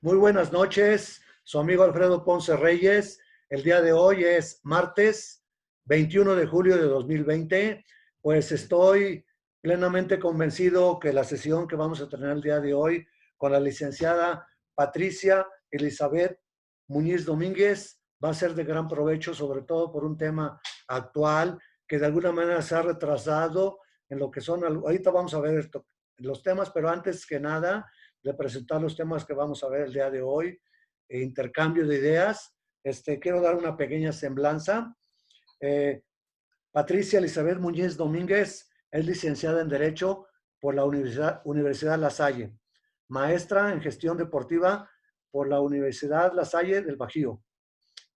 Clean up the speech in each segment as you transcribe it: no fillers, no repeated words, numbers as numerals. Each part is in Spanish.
Muy buenas noches, su amigo Alfredo Ponce Reyes. El día de hoy es martes 21 de julio de 2020. Pues estoy plenamente convencido que la sesión que vamos a tener el día de hoy con la licenciada Patricia Elizabeth Muñiz Domínguez va a ser de gran provecho, sobre todo por un tema actual que de alguna manera se ha retrasado en lo que son, ahorita vamos a ver esto, los temas, pero antes que nada de presentar los temas que vamos a ver el día de hoy, intercambio de ideas. Quiero dar una pequeña semblanza. Patricia Elizabeth Muñiz Domínguez es licenciada en Derecho por la Universidad La Salle, maestra en Gestión Deportiva por la Universidad La Salle del Bajío,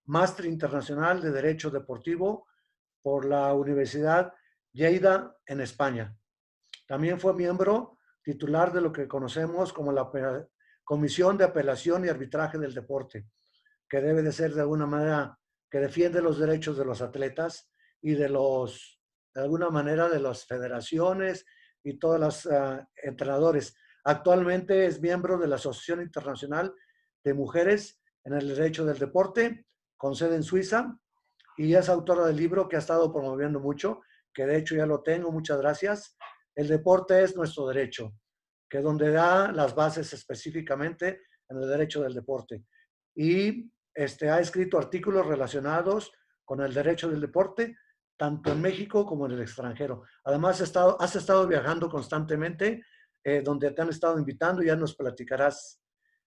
máster internacional de Derecho Deportivo por la Universidad Lleida en España. También fue miembro titular de lo que conocemos como la Comisión de Apelación y Arbitraje del Deporte, que debe de ser de alguna manera que defiende los derechos de los atletas y de alguna manera de las federaciones y todos los entrenadores. Actualmente es miembro de la Asociación Internacional de Mujeres en el Derecho del Deporte, con sede en Suiza, y es autora del libro que ha estado promoviendo mucho, que de hecho ya lo tengo, muchas gracias. El deporte es nuestro derecho, que es donde da las bases específicamente en el derecho del deporte. Y ha escrito artículos relacionados con el derecho del deporte, tanto en México como en el extranjero. Además, has estado viajando constantemente, donde te han estado invitando, ya nos platicarás.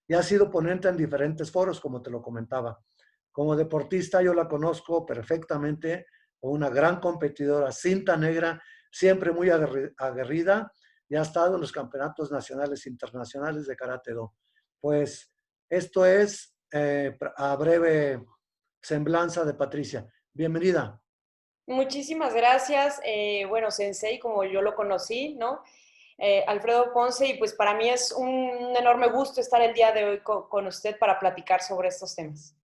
Y has sido ponente en diferentes foros, como te lo comentaba. Como deportista, yo la conozco perfectamente, una gran competidora, cinta negra, siempre muy aguerrida, y ha estado en los campeonatos nacionales e internacionales de Karate Do. Pues esto es a breve semblanza de Patricia. Bienvenida. Muchísimas gracias. Bueno, Sensei, como yo lo conocí, ¿no? Alfredo Ponce, y pues para mí es un enorme gusto estar el día de hoy con usted para platicar sobre estos temas.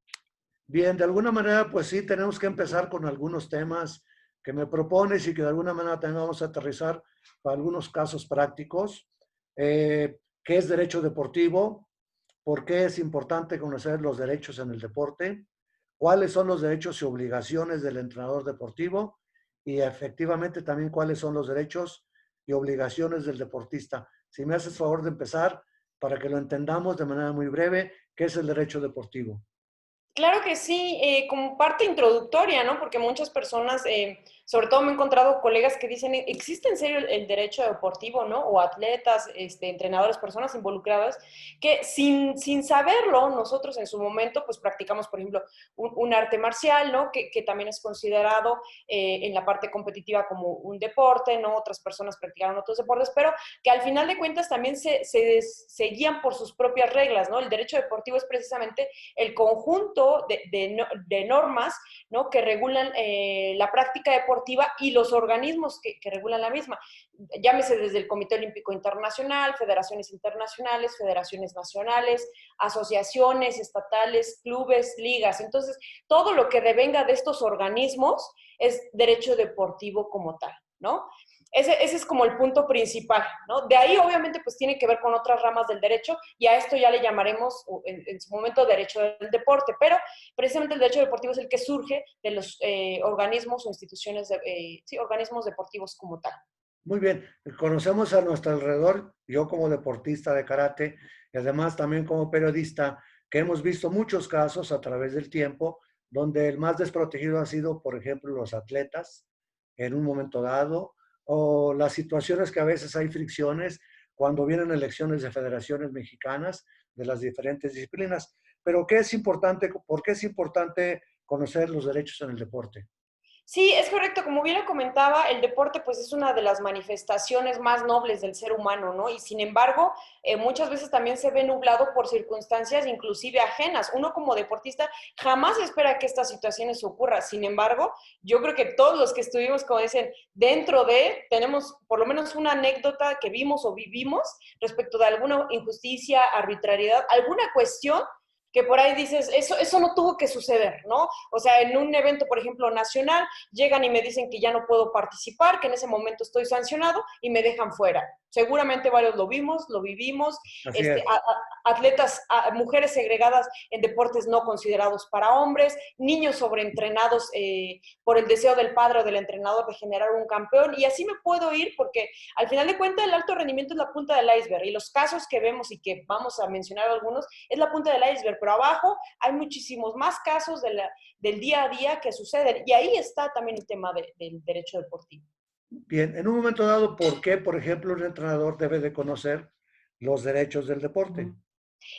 Bien, de alguna manera, pues sí, tenemos que empezar con algunos temas que me propones y que de alguna manera tengamos que aterrizar para algunos casos prácticos. ¿Qué es derecho deportivo? ¿Por qué es importante conocer los derechos en el deporte? ¿Cuáles son los derechos y obligaciones del entrenador deportivo? Y efectivamente también cuáles son los derechos y obligaciones del deportista. Si me haces favor de empezar para que lo entendamos de manera muy breve, ¿qué es el derecho deportivo? Claro que sí, como parte introductoria, ¿no? Porque muchas personas, sobre todo me he encontrado colegas que dicen, ¿existe en serio el derecho deportivo, ¿no? O atletas, entrenadores, personas involucradas, que sin saberlo, nosotros en su momento, pues practicamos, por ejemplo, un arte marcial, ¿no? Que también es considerado en la parte competitiva como un deporte, ¿no? Otras personas practicaron otros deportes, pero que al final de cuentas también se guían por sus propias reglas, ¿no? El derecho deportivo es precisamente el conjunto de normas, ¿no? Que regulan la práctica deportiva y los organismos que regulan la misma. Llámese desde el Comité Olímpico Internacional, federaciones internacionales, federaciones nacionales, asociaciones estatales, clubes, ligas. Entonces, todo lo que devenga de estos organismos es derecho deportivo como tal, ¿no? Ese es como el punto principal, ¿no? De ahí, obviamente, pues tiene que ver con otras ramas del derecho y a esto ya le llamaremos en su momento derecho del deporte, pero precisamente el derecho deportivo es el que surge de los organismos o instituciones, sí, organismos deportivos como tal. Muy bien, conocemos a nuestro alrededor, yo como deportista de karate y además también como periodista, que hemos visto muchos casos a través del tiempo donde el más desprotegido ha sido, por ejemplo, los atletas en un momento dado, o las situaciones que a veces hay fricciones cuando vienen elecciones de federaciones mexicanas de las diferentes disciplinas. Pero ¿qué es importante? ¿Por qué es importante conocer los derechos en el deporte? Sí, es correcto. Como bien lo comentaba, el deporte pues es una de las manifestaciones más nobles del ser humano, ¿no? Y sin embargo, muchas veces también se ve nublado por circunstancias inclusive ajenas. Uno como deportista jamás espera que estas situaciones ocurran. Sin embargo, yo creo que todos los que estuvimos, como dicen, dentro de, tenemos por lo menos una anécdota que vimos o vivimos respecto de alguna injusticia, arbitrariedad, alguna cuestión que por ahí dices, eso no tuvo que suceder, ¿no? O sea, en un evento, por ejemplo, nacional, llegan y me dicen que ya no puedo participar, que en ese momento estoy sancionado y me dejan fuera. Seguramente varios lo vimos, lo vivimos. Así es. atletas, mujeres segregadas en deportes no considerados para hombres, niños sobreentrenados por el deseo del padre o del entrenador de generar un campeón, y así me puedo ir porque al final de cuentas el alto rendimiento es la punta del iceberg, y los casos que vemos y que vamos a mencionar algunos es la punta del iceberg, pero abajo hay muchísimos más casos del día a día que suceden, y ahí está también el tema del derecho deportivo. Bien, en un momento dado, ¿por qué, por ejemplo, un entrenador debe de conocer los derechos del deporte?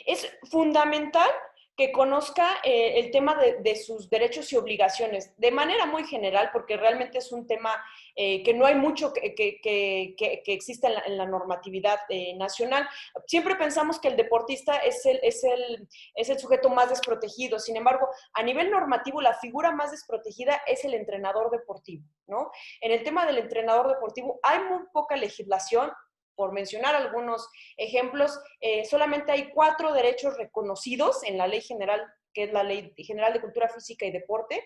Es fundamental que conozca el tema de sus derechos y obligaciones de manera muy general, porque realmente es un tema que no hay mucho que exista en la normatividad nacional. Siempre pensamos que el deportista es el sujeto más desprotegido. Sin embargo, a nivel normativo, la figura más desprotegida es el entrenador deportivo, ¿no? En el tema del entrenador deportivo hay muy poca legislación. Por mencionar algunos ejemplos, solamente hay 4 derechos reconocidos en la ley general, que es la Ley General de Cultura Física y Deporte,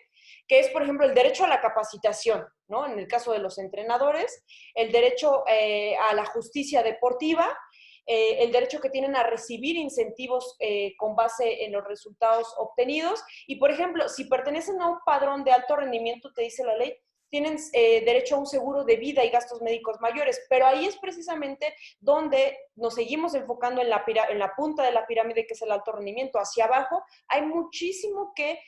que es, por ejemplo, el derecho a la capacitación, ¿no? En el caso de los entrenadores, el derecho a la justicia deportiva, el derecho que tienen a recibir incentivos con base en los resultados obtenidos, y, por ejemplo, si pertenecen a un padrón de alto rendimiento, te dice la ley, tienen derecho a un seguro de vida y gastos médicos mayores, pero ahí es precisamente donde nos seguimos enfocando en la punta de la pirámide, que es el alto rendimiento. Hacia abajo hay muchísimo que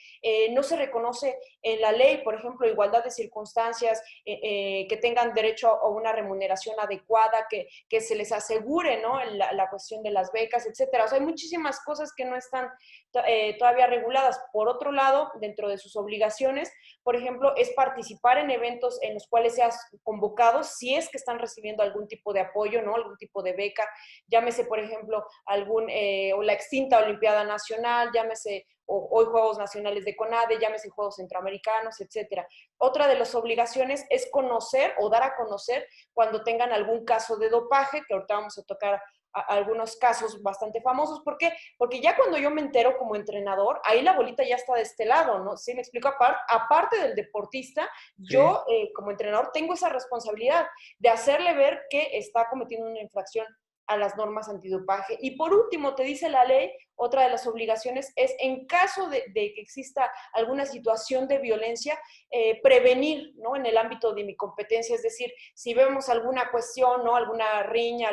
no se reconoce en la ley, por ejemplo, igualdad de circunstancias, que tengan derecho a una remuneración adecuada, que se les asegure, ¿no? La cuestión de las becas, etcétera. O sea, hay muchísimas cosas que no están todavía reguladas. Por otro lado, dentro de sus obligaciones, por ejemplo, es participar en eventos en los cuales seas convocado, si es que están recibiendo algún tipo de apoyo, ¿no? Algún tipo de beca, llámese, por ejemplo, o la extinta Olimpiada Nacional, llámese hoy Juegos Nacionales de CONADE, llámese Juegos Centroamericanos, etcétera. Otra de las obligaciones es conocer o dar a conocer cuando tengan algún caso de dopaje, que ahorita vamos a tocar algunos casos bastante famosos. ¿Por qué? Porque ya cuando yo me entero como entrenador, ahí la bolita ya está de este lado, ¿no? ¿Sí me explico? Aparte del deportista, Sí. yo como entrenador tengo esa responsabilidad de hacerle ver que está cometiendo una infracción a las normas antidopaje. Y por último, te dice la ley, otra de las obligaciones es, en caso de que exista alguna situación de violencia, prevenir, ¿no? En el ámbito de mi competencia, es decir, si vemos alguna cuestión, ¿no? Alguna riña,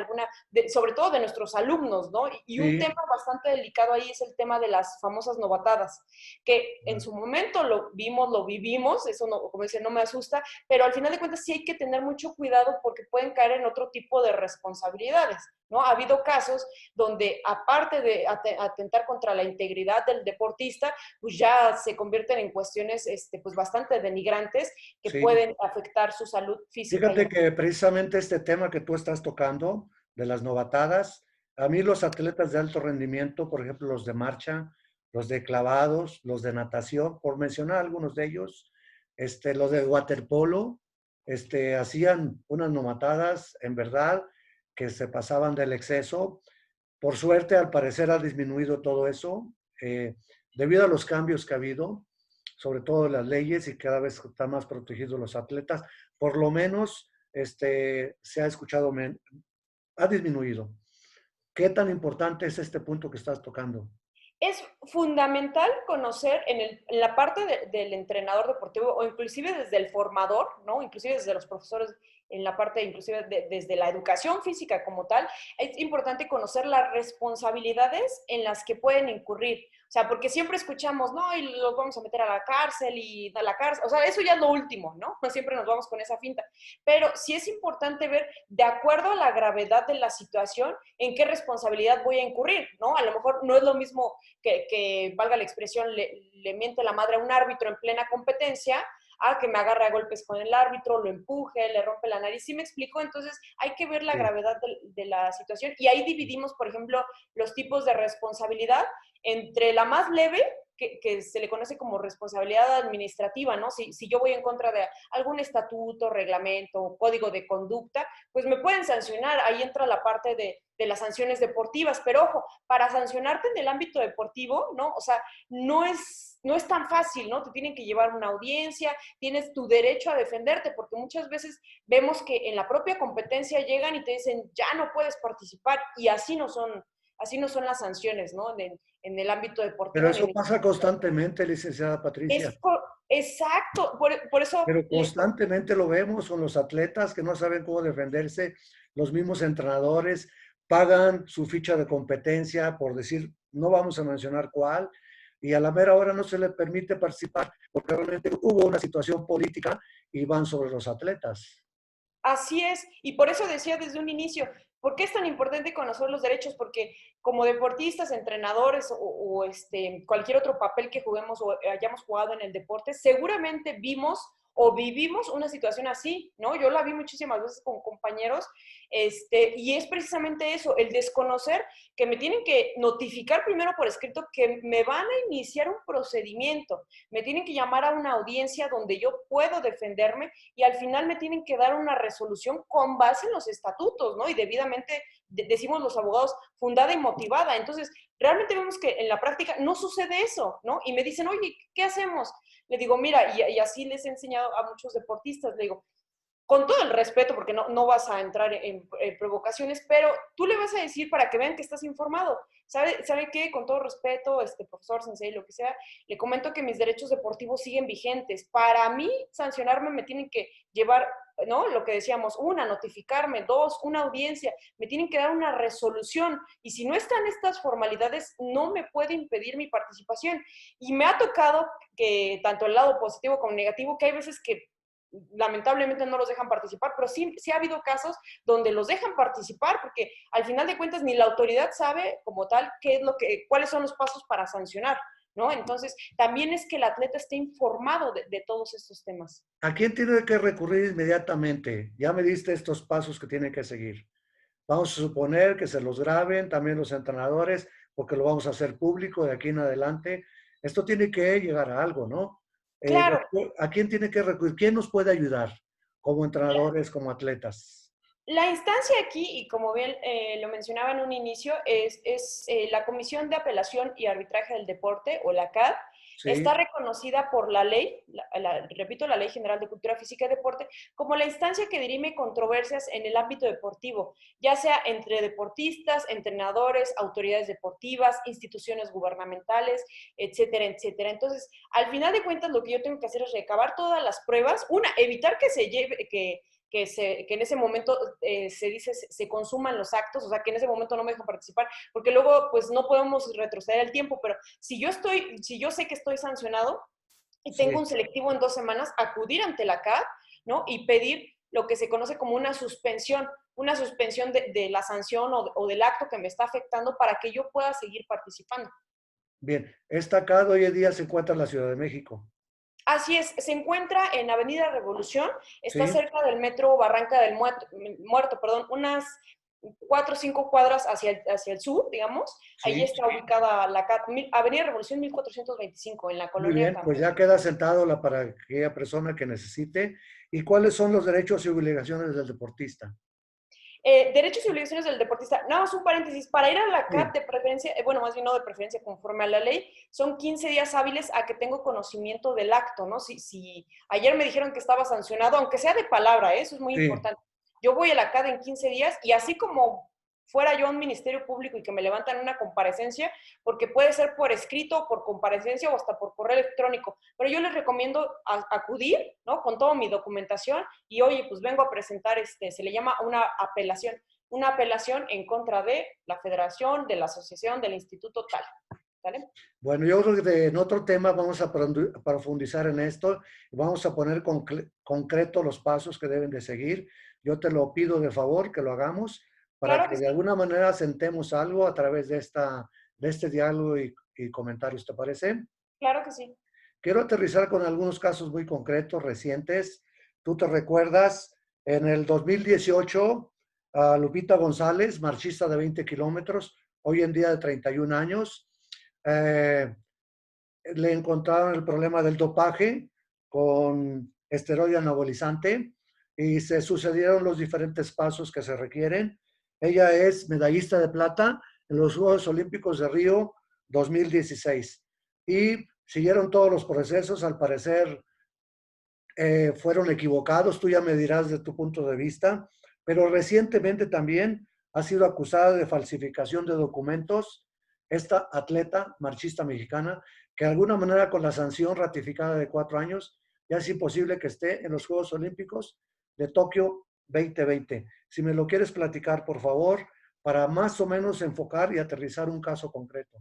sobre todo de nuestros alumnos, ¿no? Y un Sí. tema bastante delicado ahí es el tema de las famosas novatadas, que en su momento lo vimos, lo vivimos, eso no, como dice, no me asusta, pero al final de cuentas sí hay que tener mucho cuidado porque pueden caer en otro tipo de responsabilidades, ¿no? Ha habido casos donde, aparte de atentar contra la integridad del deportista, pues ya se convierten en cuestiones pues bastante denigrantes que Sí. pueden afectar su salud física y Fíjate mental. que precisamente este tema que tú estás tocando, de las novatadas, a mí los atletas de alto rendimiento, por ejemplo, los de marcha, los de clavados, los de natación, por mencionar algunos de ellos, los de waterpolo, hacían unas novatadas, en verdad, que se pasaban del exceso. Por suerte, al parecer, ha disminuido todo eso, debido a los cambios que ha habido, sobre todo las leyes, y cada vez están más protegidos los atletas. Por lo menos se ha escuchado, ha disminuido. ¿Qué tan importante es este punto que estás tocando? Es fundamental conocer en la parte del entrenador deportivo, o inclusive desde el formador, ¿no? Inclusive desde los profesores, en la parte inclusive desde la educación física como tal, es importante conocer las responsabilidades en las que pueden incurrir. O sea, porque siempre escuchamos, no, y los vamos a meter a la cárcel y a la cárcel. O sea, eso ya es lo último, ¿no? No siempre nos vamos con esa finta. Pero sí es importante ver, de acuerdo a la gravedad de la situación, en qué responsabilidad voy a incurrir, ¿no? A lo mejor no es lo mismo que valga la expresión, le miente la madre a un árbitro en plena competencia, a que me agarre a golpes con el árbitro, lo empuje, le rompe la nariz. ¿Sí me explico? Entonces hay que ver la Sí. gravedad de la situación, y ahí dividimos, por ejemplo, los tipos de responsabilidad entre la más leve, que se le conoce como responsabilidad administrativa, ¿no? Si yo voy en contra de algún estatuto, reglamento, código de conducta, pues me pueden sancionar. Ahí entra la parte de las sanciones deportivas, pero ojo, para sancionarte en el ámbito deportivo, ¿no? O sea, no es tan fácil, ¿no? Te tienen que llevar una audiencia, tienes tu derecho a defenderte, porque muchas veces vemos que en la propia competencia llegan y te dicen, ya no puedes participar, y así no son las sanciones, ¿no? En el ámbito Pero deportivo ni eso en el pasa constantemente, licenciada Patricia. exacto, por eso Pero constantemente lo vemos con los atletas que no saben cómo defenderse, los mismos entrenadores pagan su ficha de competencia por decir, no vamos a mencionar cuál, y a la mera hora no se les permite participar porque realmente hubo una situación política y van sobre los atletas. así es, y por eso decía desde un inicio, ¿por qué es tan importante conocer los derechos? Porque como deportistas, entrenadores cualquier otro papel que juguemos o hayamos jugado en el deporte, seguramente vimos o vivimos una situación así, ¿no? Yo la vi muchísimas veces con compañeros, y es precisamente eso, el desconocer que me tienen que notificar primero por escrito que me van a iniciar un procedimiento, me tienen que llamar a una audiencia donde yo puedo defenderme y al final me tienen que dar una resolución con base en los estatutos, ¿no? Y debidamente, decimos los abogados, fundada y motivada. Entonces, realmente vemos que en la práctica no sucede eso, ¿no? Y me dicen, oye, ¿qué hacemos? Le digo, mira, y así les he enseñado a muchos deportistas, le digo, con todo el respeto, porque no vas a entrar en provocaciones, pero tú le vas a decir para que vean que estás informado. ¿Sabe qué? Con todo respeto, profesor, sensei, lo que sea, le comento que mis derechos deportivos siguen vigentes. Para mí, sancionarme me tienen que llevar, ¿no? Lo que decíamos, una, notificarme, dos, una audiencia, me tienen que dar una resolución. Y si no están estas formalidades, no me puede impedir mi participación. Y me ha tocado que tanto el lado positivo como negativo, que hay veces que lamentablemente no los dejan participar, pero sí ha habido casos donde los dejan participar porque al final de cuentas ni la autoridad sabe como tal cuáles son los pasos para sancionar, ¿no? Entonces, también es que el atleta esté informado de todos estos temas. ¿A quién tiene que recurrir inmediatamente? Ya me diste estos pasos que tiene que seguir. Vamos a suponer que se los graben también los entrenadores, porque lo vamos a hacer público de aquí en adelante. Esto tiene que llegar a algo, ¿no? Claro, ¿A quién tiene que recurrir? ¿Quién nos puede ayudar como entrenadores, como atletas? la instancia aquí, y como bien lo mencionaba en un inicio, es la Comisión de Apelación y Arbitraje del Deporte, o la CAD. Está Sí, reconocida por la ley, repito, la Ley General de Cultura Física y Deporte, como la instancia que dirime controversias en el ámbito deportivo, ya sea entre deportistas, entrenadores, autoridades deportivas, instituciones gubernamentales, etcétera, etcétera. Entonces, al final de cuentas, lo que yo tengo que hacer es recabar todas las pruebas, una, evitar que se lleve, que en ese momento se dice se consuman los actos, o sea, que en ese momento no me dejan participar, porque luego pues no podemos retroceder el tiempo, pero si yo sé que estoy sancionado y tengo sí. un selectivo en 2 semanas, acudir ante la CAD, ¿no? Y pedir lo que se conoce como una suspensión de la sanción o del acto que me está afectando para que yo pueda seguir participando. Bien, esta CAD hoy en día se encuentra en la Ciudad de México. Así es, se encuentra en Avenida Revolución, está Sí, cerca del metro Barranca del Muerto, perdón, unas 4 o 5 cuadras hacia el sur, digamos. Allí sí. está ubicada la Avenida Revolución 1425, en la Muy colonia bien, pues Campos. ya queda sentado para aquella persona que necesite. ¿Y cuáles son los derechos y obligaciones del deportista? Derechos y obligaciones del deportista. Nada más un paréntesis. Para ir a la CAT Sí, de preferencia, bueno, más bien no de preferencia, conforme a la ley, son 15 días hábiles a que tengo conocimiento del acto, ¿no? Si ayer me dijeron que estaba sancionado, aunque sea de palabra, eso es muy sí. importante. Yo voy a la CAT en 15 días y así como fuera yo a un ministerio público y que me levantan una comparecencia, porque puede ser por escrito, por comparecencia o hasta por correo electrónico, pero yo les recomiendo acudir, ¿no? Con toda mi documentación y oye, pues vengo a presentar, se le llama una apelación en contra de la federación, de la asociación, del instituto tal, ¿vale? Bueno, yo creo que en otro tema vamos a profundizar en esto y vamos a poner concreto los pasos que deben de seguir. Yo te lo pido de favor que lo hagamos para Claro que que de sí, alguna manera sentemos algo a través de este diálogo y comentarios, ¿te parece? claro que sí. Quiero aterrizar con algunos casos muy concretos, recientes. Tú te recuerdas, en el 2018, a Lupita González, marchista de 20 kilómetros, hoy en día de 31 años, eh, le encontraron el problema del dopaje con esteroide anabolizante y se sucedieron los diferentes pasos que se requieren. Ella es medallista de plata en los Juegos Olímpicos de Río 2016 y siguieron todos los procesos. Al parecer fueron equivocados, tú ya me dirás de tu punto de vista, pero recientemente también ha sido acusada de falsificación de documentos, esta atleta marchista mexicana, que de alguna manera con la sanción ratificada de 4 años, ya es imposible que esté en los Juegos Olímpicos de Tokio 2020. Si me lo quieres platicar, por favor, para más o menos enfocar y aterrizar un caso concreto.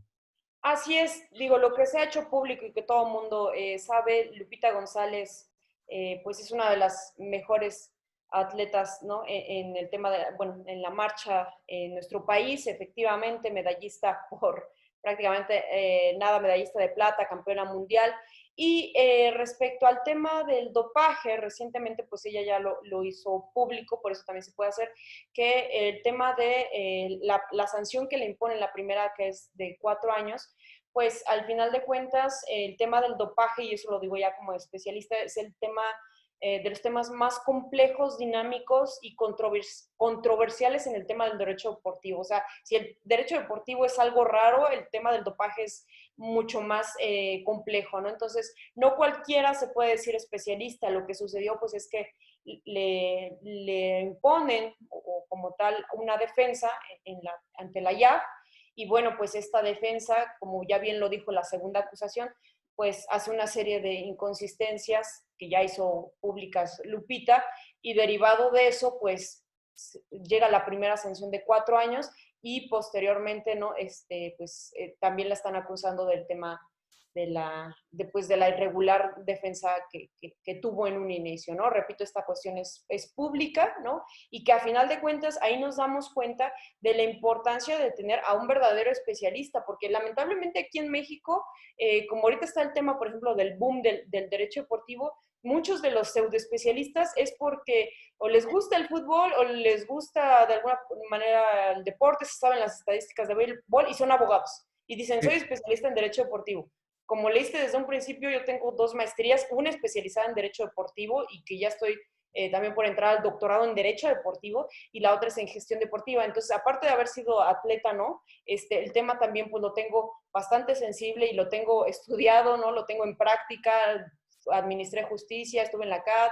Así es, digo, lo que se ha hecho público y que todo el mundo sabe, Lupita González, pues es una de las mejores atletas, ¿no? En el tema de, bueno, en la marcha en nuestro país, efectivamente, medallista por prácticamente nada, medallista de plata, campeona mundial. Y respecto al tema del dopaje, recientemente pues ella ya lo hizo público, por eso también se puede hacer, que el tema de la sanción que le imponen, la primera que es de 4 años, pues al final de cuentas el tema del dopaje, y eso lo digo ya como especialista, es el tema de los temas más complejos, dinámicos y controversiales en el tema del derecho deportivo. O sea, si el derecho deportivo es algo raro, el tema del dopaje es mucho más complejo, ¿no? Entonces, no cualquiera se puede decir especialista. Lo que sucedió, pues, es que le imponen, o como tal, una defensa ante la IAF, y bueno, pues esta defensa, como ya bien lo dijo la segunda acusación, pues hace una serie de inconsistencias que ya hizo públicas Lupita, y derivado de eso, pues llega la primera sanción de 4 años, y posteriormente, ¿no? Pues también la están acusando del tema de la irregular defensa que tuvo en un inicio, ¿no? Repito, esta cuestión es pública, ¿no? Y que a final de cuentas ahí nos damos cuenta de la importancia de tener a un verdadero especialista, porque lamentablemente aquí en México, como ahorita está el tema, por ejemplo, del boom del derecho deportivo, muchos de los pseudoespecialistas es porque o les gusta el fútbol o les gusta de alguna manera el deporte, se saben las estadísticas de béisbol y son abogados. Y dicen, soy Sí. especialista en derecho deportivo. Como leíste desde un principio, yo tengo 2 maestrías, una especializada en derecho deportivo y que ya estoy también por entrar al doctorado en derecho deportivo, y la otra es en gestión deportiva. Entonces, aparte de haber sido atleta, ¿no? El tema también pues lo tengo bastante sensible y lo tengo estudiado, ¿no? Lo tengo en práctica, administré justicia, estuve en la CAD,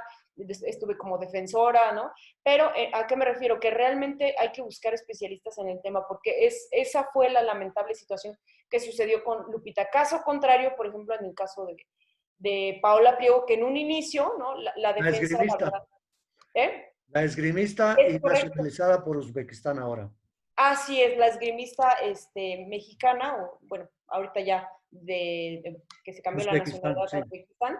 estuve como defensora, ¿no? Pero ¿a qué me refiero? Que realmente hay que buscar especialistas en el tema, porque esa fue la lamentable situación que sucedió con Lupita. Caso contrario, por ejemplo, en el caso de Paola Priego, que en un inicio, ¿no? La La defensa, la esgrimista, verdad, ¿eh? la esgrimista Es y correcto. nacionalizada por Uzbekistán ahora. Así es, la esgrimista mexicana, o bueno, ahorita ya que se cambió la Uzbekistán, nacionalidad a sí. Uzbekistán,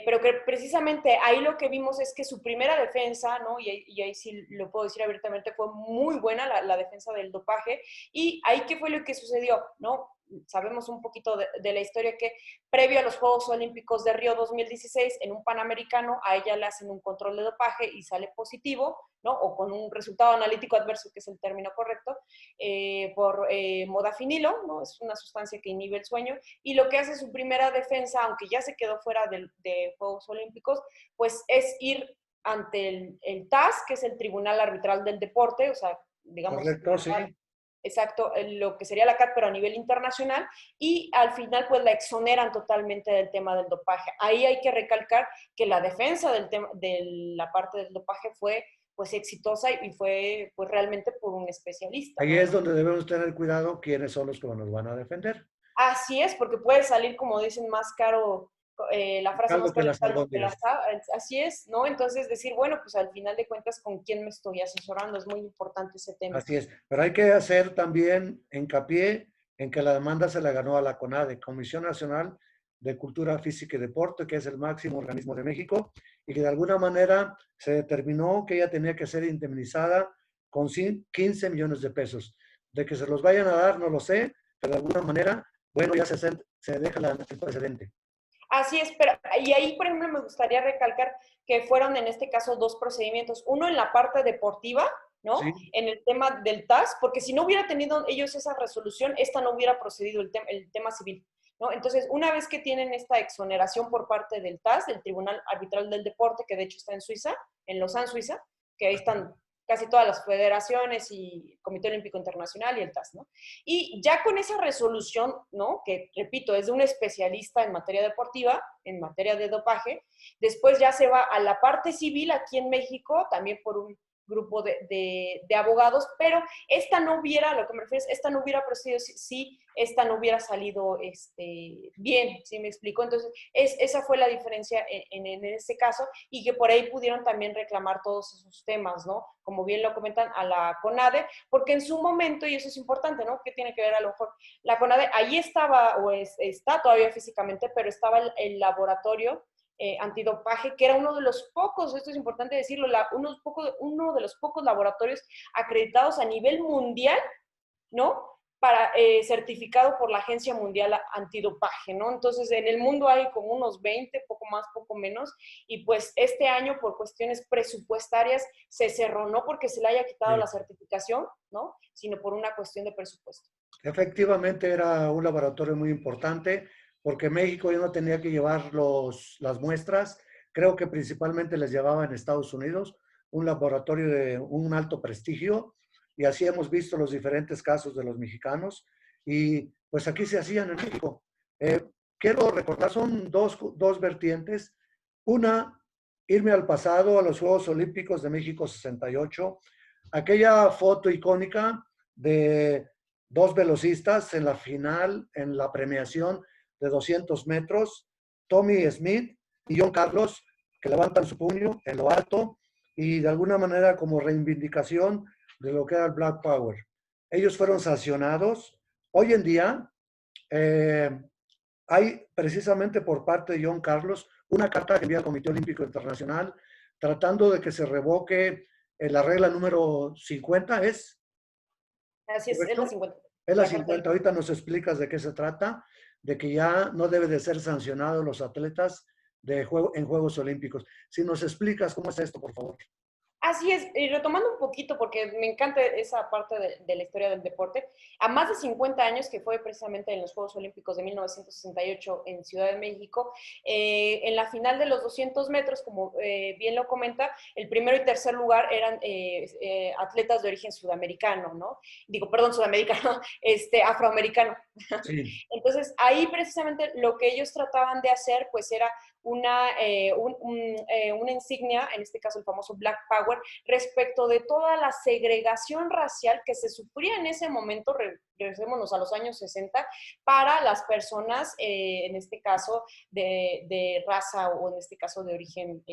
pero que precisamente ahí lo que vimos es que su primera defensa, ¿no? Y ahí sí lo puedo decir abiertamente, fue muy buena la defensa del dopaje. Y ahí qué fue lo que sucedió, ¿no? Sabemos un poquito de la historia, que previo a los Juegos Olímpicos de Río 2016, en un Panamericano, a ella le hacen un control de dopaje y sale positivo, ¿no? O con un resultado analítico adverso, que es el término correcto, por modafinilo, ¿no? Es una sustancia que inhibe el sueño, y lo que hace su primera defensa, aunque ya se quedó fuera de Juegos Olímpicos, pues es ir ante el TAS, que es el Tribunal Arbitral del Deporte, o sea, digamos, Correcto, sí. exacto, lo que sería la CAT, pero a nivel internacional, y al final pues la exoneran totalmente del tema del dopaje. Ahí hay que recalcar que la defensa de la parte del dopaje fue pues exitosa, y fue pues realmente por un especialista, Ahí ¿no? es donde debemos tener cuidado quiénes son los que nos van a defender. Así es, porque puede salir, como dicen, más caro, la frase más Caldo que cara, las albóndigas. así es, ¿no? Entonces decir, bueno, pues al final de cuentas, ¿con quién me estoy asesorando? Es muy importante ese tema. Así es. Pero hay que hacer también hincapié en que la demanda se la ganó a la CONADE, Comisión Nacional de Cultura Física y Deporte, que es el máximo organismo de México, y que de alguna manera se determinó que ella tenía que ser indemnizada con 15 millones de pesos. De que se los vayan a dar, no lo sé, pero de alguna manera, bueno, ya se deja el precedente. Así es, pero y ahí, por ejemplo, me gustaría recalcar que fueron en este caso 2 procedimientos. Uno en la parte deportiva, ¿no? Sí, En el tema del TAS, porque si no hubiera tenido ellos esa resolución, esta no hubiera procedido el tema civil, ¿no? Entonces, una vez que tienen esta exoneración por parte del TAS, del Tribunal Arbitral del Deporte, que de hecho está en Suiza, en Lausanne, Suiza, que ahí están casi todas las federaciones y Comité Olímpico Internacional y el TAS, ¿no? Y ya con esa resolución, ¿no? Que, repito, es de un especialista en materia deportiva, en materia de dopaje, después ya se va a la parte civil aquí en México, también por un grupo de abogados, pero esta no hubiera, a lo que me refiero, esta no hubiera procedido si esta no hubiera salido bien, ¿sí me explico? Entonces, esa fue la diferencia en ese caso, y que por ahí pudieron también reclamar todos esos temas, ¿no? Como bien lo comentan, a la CONADE, porque en su momento, y eso es importante, ¿no? ¿Qué tiene que ver a lo mejor? La CONADE, ahí estaba, está todavía físicamente, pero estaba el laboratorio antidopaje, que era uno de los pocos, esto es importante decirlo, uno de los pocos laboratorios acreditados a nivel mundial, ¿no? Para, certificado por la Agencia Mundial Antidopaje, ¿no? Entonces, en el mundo hay como unos 20, poco más, poco menos, y pues este año por cuestiones presupuestarias se cerró, no porque se le haya quitado la certificación, ¿no? Sino por una cuestión de presupuesto. Efectivamente era un laboratorio muy importante porque México ya no tenía que llevar las muestras, creo que principalmente les llevaba en Estados Unidos, un laboratorio de un alto prestigio, y así hemos visto los diferentes casos de los mexicanos, y pues aquí se hacían en México. Eh, Quiero recordar, son dos vertientes. Una, irme al pasado, a los Juegos Olímpicos de México 68, aquella foto icónica de dos velocistas en la final, en la premiación de 200 metros, Tommy Smith y John Carlos, que levantan su puño en lo alto y de alguna manera como reivindicación de lo que era el Black Power. Ellos fueron sancionados. Hoy en día hay precisamente por parte de John Carlos una carta que envía al Comité Olímpico Internacional tratando de que se revoque la regla número 50, ¿es? Así es la ¿Correcto? 50. Es la La carta 50. Ahorita nos explicas de qué se trata, de que ya no debe de ser sancionados los atletas en Juegos Olímpicos. Si nos explicas cómo es esto, por favor. Así es, y retomando un poquito, porque me encanta esa parte de la historia del deporte, a más de 50 años, que fue precisamente en los Juegos Olímpicos de 1968 en Ciudad de México, en la final de los 200 metros, como bien lo comenta, el primero y tercer lugar eran atletas de origen sudamericano, ¿no? Digo, perdón, sudamericano, afroamericano. Sí, Entonces, ahí precisamente lo que ellos trataban de hacer, pues era una insignia, en este caso el famoso Black Power, respecto de toda la segregación racial que se sufría en ese momento, regresémonos a los años 60, para las personas, en este caso, de raza o en este caso de origen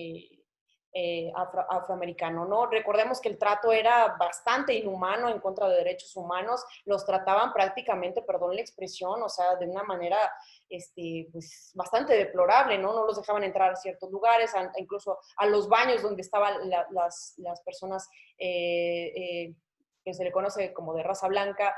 afroamericano, ¿no? Recordemos que el trato era bastante inhumano en contra de derechos humanos, los trataban prácticamente, perdón la expresión, o sea, de una manera pues bastante deplorable, ¿no? No los dejaban entrar a ciertos lugares, incluso a los baños donde estaban las personas que se le conoce como de raza blanca,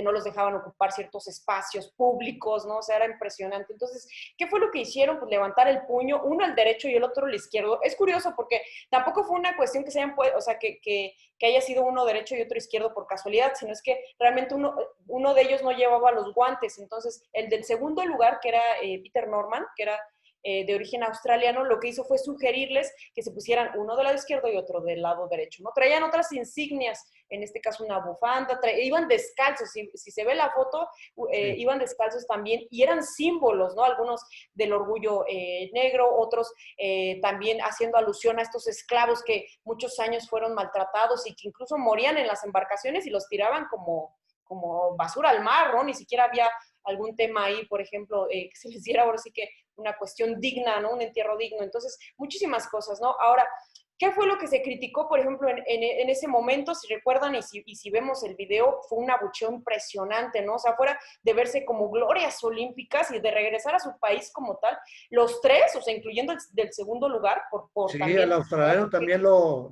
no los dejaban ocupar ciertos espacios públicos, ¿no? O sea, era impresionante. Entonces, ¿qué fue lo que hicieron? Pues levantar el puño, uno al derecho y el otro al izquierdo. Es curioso porque tampoco fue una cuestión que se hayan, o sea, que haya sido uno derecho y otro izquierdo por casualidad, sino es que realmente uno de ellos no llevaba los guantes. Entonces, el del segundo lugar, que era Peter Norman, que era de origen australiano, lo que hizo fue sugerirles que se pusieran uno del lado izquierdo y otro del lado derecho, ¿no? Traían otras insignias, en este caso una bufanda, iban descalzos, si se ve la foto, sí. iban descalzos también, y eran símbolos, ¿no? Algunos del orgullo negro, otros también haciendo alusión a estos esclavos que muchos años fueron maltratados y que incluso morían en las embarcaciones y los tiraban como basura al mar, ¿no? Ni siquiera había algún tema ahí, por ejemplo, que se les diera ahora sí que una cuestión digna, ¿no? Un entierro digno. Entonces, muchísimas cosas, ¿no? Ahora, ¿qué fue lo que se criticó, por ejemplo, en ese momento? Si recuerdan y si vemos el video, fue un abucheo impresionante, ¿no? O sea, fuera de verse como glorias olímpicas y de regresar a su país como tal, los tres, o sea, incluyendo el del segundo lugar, por Sí, el también australiano también lo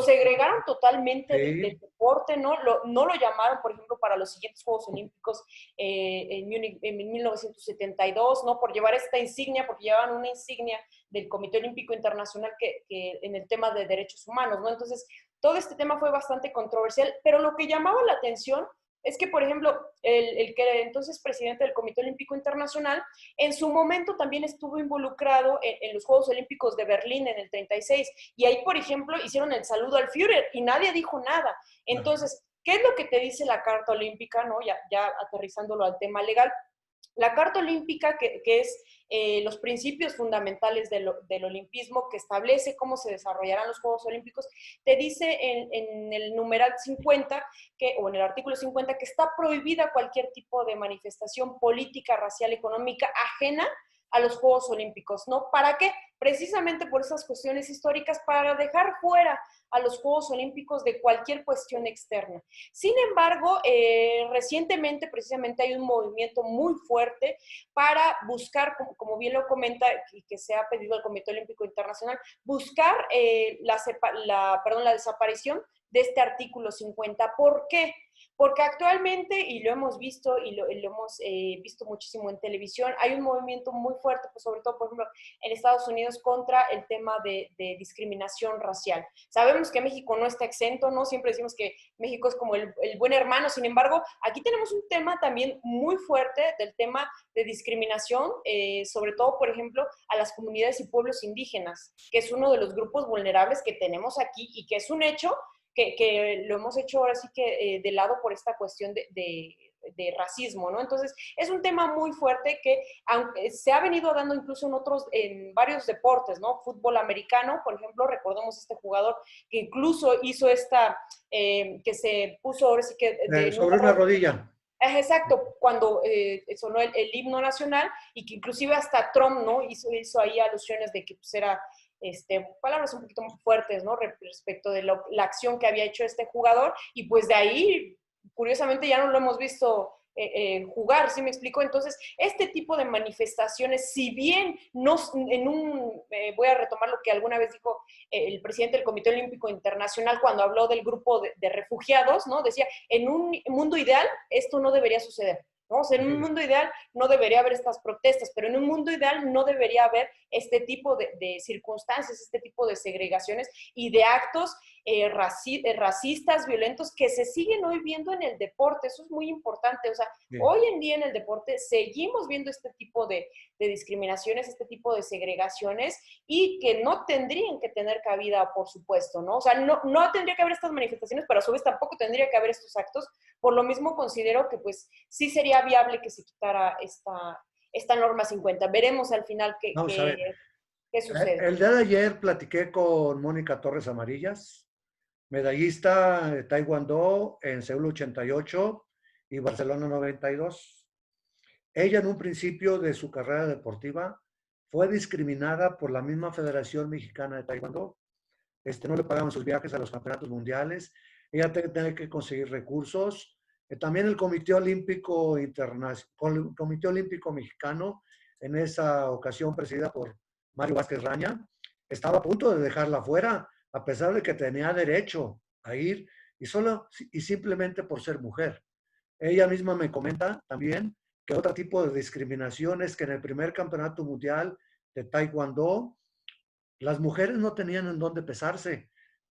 segregaron totalmente del sí, deporte, ¿no? No lo llamaron, por ejemplo, para los siguientes Juegos Olímpicos en Múnich en 1972, ¿no? Por llevar esta insignia, porque llevaban una insignia del Comité Olímpico Internacional que en el tema de derechos humanos, ¿no? Entonces, todo este tema fue bastante controversial, pero lo que llamaba la atención es que, por ejemplo, el que era entonces presidente del Comité Olímpico Internacional, en su momento también estuvo involucrado en los Juegos Olímpicos de Berlín en el 36, y ahí, por ejemplo, hicieron el saludo al Führer y nadie dijo nada. Entonces, ¿qué es lo que te dice la Carta Olímpica, no? Ya aterrizándolo al tema legal. La Carta Olímpica, que es los principios fundamentales del olimpismo, que establece cómo se desarrollarán los Juegos Olímpicos, te dice en el numeral 50, o en el artículo 50, que está prohibida cualquier tipo de manifestación política, racial, económica ajena a los Juegos Olímpicos, ¿no? ¿Para qué? Precisamente por esas cuestiones históricas, para dejar fuera a los Juegos Olímpicos de cualquier cuestión externa. Sin embargo, recientemente precisamente hay un movimiento muy fuerte para buscar, como bien lo comenta, que se ha pedido al Comité Olímpico Internacional, buscar la desaparición de este artículo 50. ¿Por qué? Porque actualmente, y lo hemos visto, y lo hemos visto muchísimo en televisión, hay un movimiento muy fuerte, pues sobre todo, por ejemplo, en Estados Unidos, contra el tema de discriminación racial. Sabemos que México no está exento, ¿no? Siempre decimos que México es como el buen hermano, sin embargo, aquí tenemos un tema también muy fuerte del tema de discriminación, sobre todo, por ejemplo, a las comunidades y pueblos indígenas, que es uno de los grupos vulnerables que tenemos aquí y que es un hecho que lo hemos hecho ahora sí que de lado por esta cuestión de racismo, ¿no? Entonces, es un tema muy fuerte que aunque se ha venido dando incluso en varios deportes, ¿no? Fútbol americano, por ejemplo, recordemos este jugador que incluso hizo que se puso ahora sí que Sobre una rodilla. Exacto, cuando sonó el himno nacional y que inclusive hasta Trump, ¿no? Hizo ahí alusiones de que pues era palabras un poquito más fuertes, ¿no? Respecto de la acción que había hecho este jugador, y pues de ahí, curiosamente, ya no lo hemos visto jugar, ¿sí me explico? Entonces, este tipo de manifestaciones, si bien no, voy a retomar lo que alguna vez dijo el presidente del Comité Olímpico Internacional cuando habló del grupo de refugiados, ¿no? Decía, en un mundo ideal, esto no debería suceder. ¿No? O sea, en un mundo ideal no debería haber estas protestas, pero en un mundo ideal no debería haber este tipo de circunstancias, este tipo de segregaciones y de actos racistas, violentos, que se siguen hoy viendo en el deporte. Eso es muy importante. O sea, hoy en día en el deporte seguimos viendo este tipo de discriminaciones, este tipo de segregaciones, y que no tendrían que tener cabida, por supuesto, ¿no? O sea, no tendría que haber estas manifestaciones, pero a su vez tampoco tendría que haber estos actos. Por lo mismo considero que pues sí sería viable que se quitara esta norma 50. Veremos al final Vamos a ver. qué sucede. El día de ayer platiqué con Mónica Torres Amarillas, medallista de Taekwondo en Seúl 88 y Barcelona 92. Ella en un principio de su carrera deportiva fue discriminada por la misma Federación Mexicana de Taekwondo. No le pagaban sus viajes a los campeonatos mundiales. Ella tenía que conseguir recursos. También el Comité Olímpico Internacional, Comité Olímpico Mexicano, en esa ocasión presidida por Mario Vázquez Raña, estaba a punto de dejarla fuera, a pesar de que tenía derecho a ir y simplemente por ser mujer. Ella misma me comenta también que otro tipo de discriminación es que en el primer campeonato mundial de Taekwondo, las mujeres no tenían en dónde pesarse.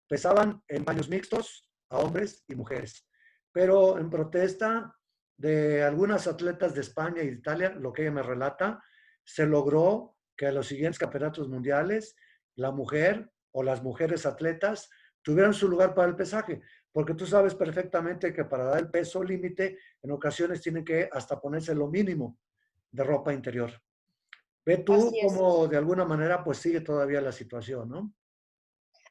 Pesaban en baños mixtos a hombres y mujeres. Pero en protesta de algunas atletas de España y de Italia, lo que ella me relata, se logró que a los siguientes campeonatos mundiales la mujer o las mujeres atletas tuvieran su lugar para el pesaje, porque tú sabes perfectamente que para dar el peso límite, en ocasiones tienen que hasta ponerse lo mínimo de ropa interior. Ve tú Así es. cómo de alguna manera pues sigue todavía la situación, ¿no?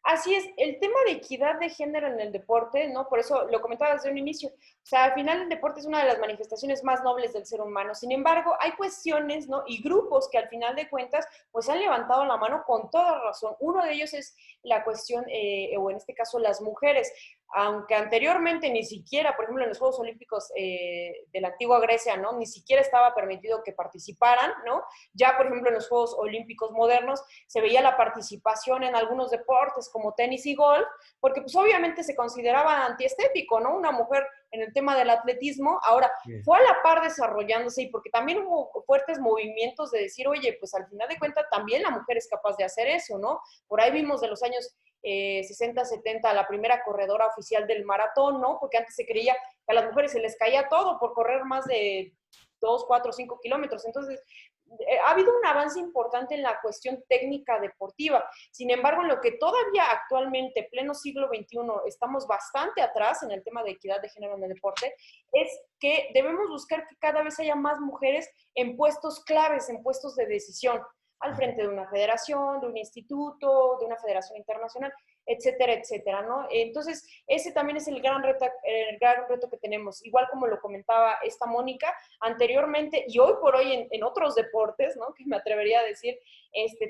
Así es, el tema de equidad de género en el deporte, ¿no? Por eso lo comentaba desde un inicio. O sea, al final el deporte es una de las manifestaciones más nobles del ser humano. Sin embargo, hay cuestiones, ¿no? Y grupos que al final de cuentas, pues han levantado la mano con toda razón. Uno de ellos es la cuestión, o en este caso las mujeres. Aunque anteriormente ni siquiera, por ejemplo, en los Juegos Olímpicos de la antigua Grecia, ¿no? Ni siquiera estaba permitido que participaran, ¿no? Ya, por ejemplo, en los Juegos Olímpicos modernos se veía la participación en algunos deportes como tenis y golf, porque pues obviamente se consideraba antiestético, ¿no? Una mujer en el tema del atletismo, ahora Bien. fue a la par desarrollándose, y porque también hubo fuertes movimientos de decir, oye, pues al final de cuentas también la mujer es capaz de hacer eso, ¿no? Por ahí vimos de los años 60, 70, la primera corredora oficial del maratón, ¿no? Porque antes se creía que a las mujeres se les caía todo por correr más de 2, 4, 5 kilómetros. Entonces, ha habido un avance importante en la cuestión técnica deportiva. Sin embargo, en lo que todavía actualmente, pleno siglo XXI, estamos bastante atrás en el tema de equidad de género en el deporte, es que debemos buscar que cada vez haya más mujeres en puestos claves, en puestos de decisión, al frente de una federación, de un instituto, de una federación internacional, etcétera, etcétera, ¿no? Entonces, ese también es el gran reto que tenemos. Igual como lo comentaba esta Mónica, anteriormente y hoy por hoy en otros deportes, ¿no? Que me atrevería a decir,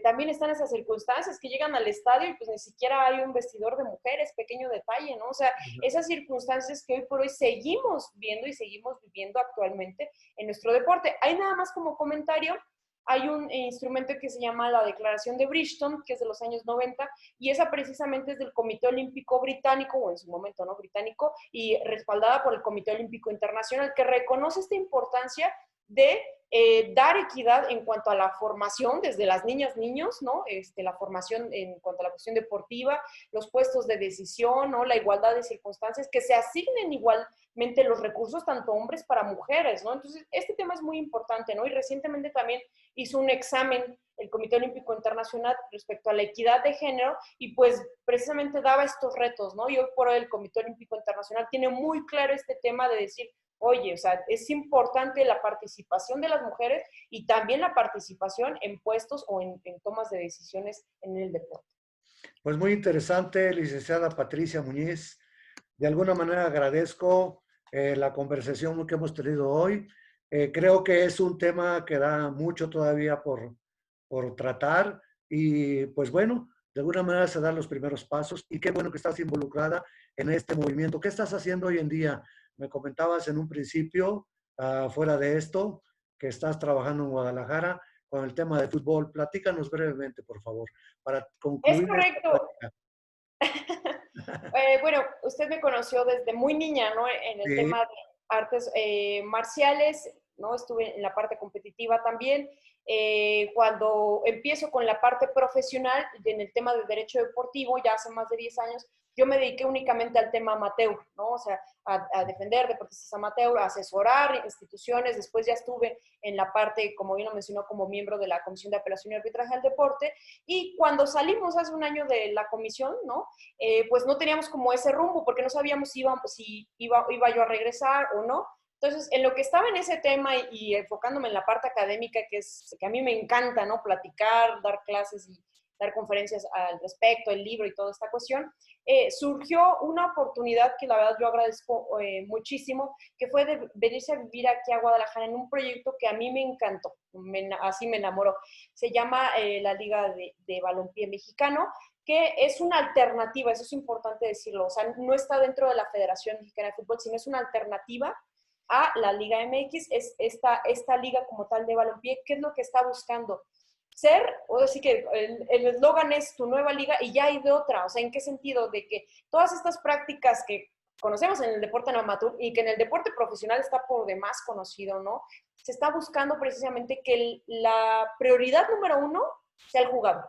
también están esas circunstancias que llegan al estadio y pues ni siquiera hay un vestidor de mujeres, pequeño detalle, ¿no? O sea, esas circunstancias que hoy por hoy seguimos viendo y seguimos viviendo actualmente en nuestro deporte. Hay nada más como comentario, hay un instrumento que se llama la Declaración de Bridgton, que es de los años 90, y esa precisamente es del Comité Olímpico Británico, o en su momento, ¿no? Británico, y respaldada por el Comité Olímpico Internacional, que reconoce esta importancia de dar equidad en cuanto a la formación desde las niñas, niños, ¿no? La formación en cuanto a la cuestión deportiva, los puestos de decisión, ¿no? La igualdad de circunstancias, que se asignen igualmente los recursos tanto hombres para mujeres, ¿no? Entonces, este tema es muy importante, ¿no? Y recientemente también hizo un examen el Comité Olímpico Internacional respecto a la equidad de género y pues precisamente daba estos retos, ¿no? Y hoy por hoy el Comité Olímpico Internacional tiene muy claro este tema de decir, oye, o sea, es importante la participación de las mujeres y también la participación en puestos o en tomas de decisiones en el deporte. Pues muy interesante, licenciada Patricia Muñiz. De alguna manera agradezco la conversación que hemos tenido hoy. Creo que es un tema que da mucho todavía por tratar y pues bueno, de alguna manera se dan los primeros pasos y qué bueno que estás involucrada en este movimiento. ¿Qué estás haciendo hoy en día? Me comentabas en un principio, fuera de esto, que estás trabajando en Guadalajara con el tema de fútbol. Platícanos brevemente, por favor, para Es concluir esta correcto. plática. Bueno, usted me conoció desde muy niña, ¿no? En el Sí, tema de artes marciales, ¿no? Estuve en la parte competitiva también. Cuando empiezo con la parte profesional, en el tema de derecho deportivo, ya hace más de 10 años, yo me dediqué únicamente al tema amateur, ¿no? O sea, a defender deportistas amateur, a asesorar instituciones. Después ya estuve en la parte, como bien lo mencionó, como miembro de la Comisión de Apelación y Arbitraje del Deporte. Y cuando salimos hace un año de la comisión, ¿no? Pues no teníamos como ese rumbo porque no sabíamos si iba yo a regresar o no. Entonces, en lo que estaba en ese tema y enfocándome en la parte académica, que a mí me encanta, ¿no? Platicar, dar clases y dar conferencias al respecto, el libro y toda esta cuestión, surgió una oportunidad que la verdad yo agradezco muchísimo, que fue de venirse a vivir aquí a Guadalajara en un proyecto que a mí me encantó, así me enamoró. Se llama la Liga de Balompié Mexicano, que es una alternativa, eso es importante decirlo, o sea, no está dentro de la Federación Mexicana de Fútbol, sino es una alternativa a la Liga MX, es esta liga como tal de balompié. ¿Qué es lo que está buscando? Ser, o decir que el eslogan es tu nueva liga y ya hay de otra, o sea, ¿en qué sentido? De que todas estas prácticas que conocemos en el deporte amateur y que en el deporte profesional está por demás conocido, ¿no? Se está buscando precisamente que la prioridad número uno sea el jugador,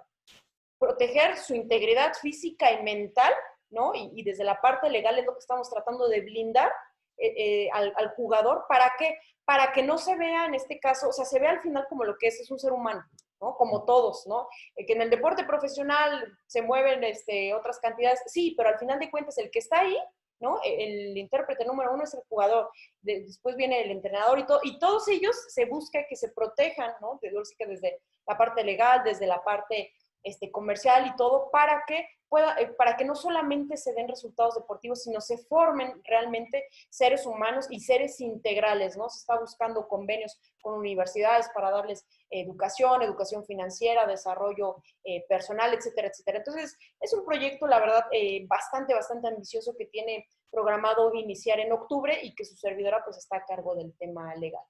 proteger su integridad física y mental, ¿no? Y desde la parte legal es lo que estamos tratando de blindar al jugador. ¿Para qué? Para que no se vea en este caso, o sea, se vea al final como lo que es un ser humano, ¿no? Como todos, ¿no? Que en el deporte profesional se mueven otras cantidades, sí, pero al final de cuentas el que está ahí, ¿no? El intérprete número uno es el jugador, después viene el entrenador y todos ellos se busca que se protejan, ¿no? Desde la parte legal, desde la parte comercial y todo, para que no solamente se den resultados deportivos, sino se formen realmente seres humanos y seres integrales, ¿no? Se está buscando convenios con universidades para darles educación financiera, desarrollo personal, etcétera, etcétera. Entonces, es un proyecto, la verdad, bastante ambicioso que tiene programado iniciar en octubre y que su servidora pues está a cargo del tema legal.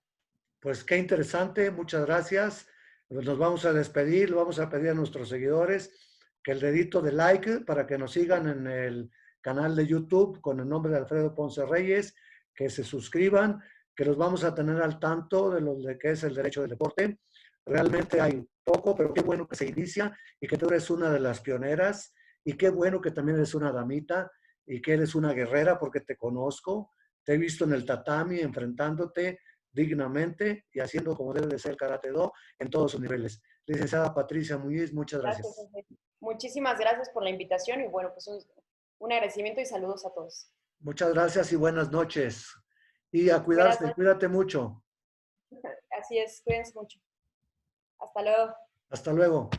pues qué interesante, muchas gracias. Pues nos vamos a despedir, le vamos a pedir a nuestros seguidores que el dedito de like para que nos sigan en el canal de YouTube con el nombre de Alfredo Ponce Reyes, que se suscriban, que los vamos a tener al tanto de lo de que es el derecho del deporte. Realmente hay poco, pero qué bueno que se inicia y que tú eres una de las pioneras y qué bueno que también eres una damita y que eres una guerrera porque te conozco, te he visto en el tatami enfrentándote dignamente y haciendo como debe de ser el Karate Do en todos sus niveles. Licenciada Patricia Muñiz, muchas Gracias, gracias. José. Muchísimas gracias por la invitación y bueno, pues un agradecimiento y saludos a todos. Muchas gracias y buenas noches. Y a Buenas cuidarse, noches. cuídate mucho. Así es, cuídense mucho. Hasta luego. Hasta luego.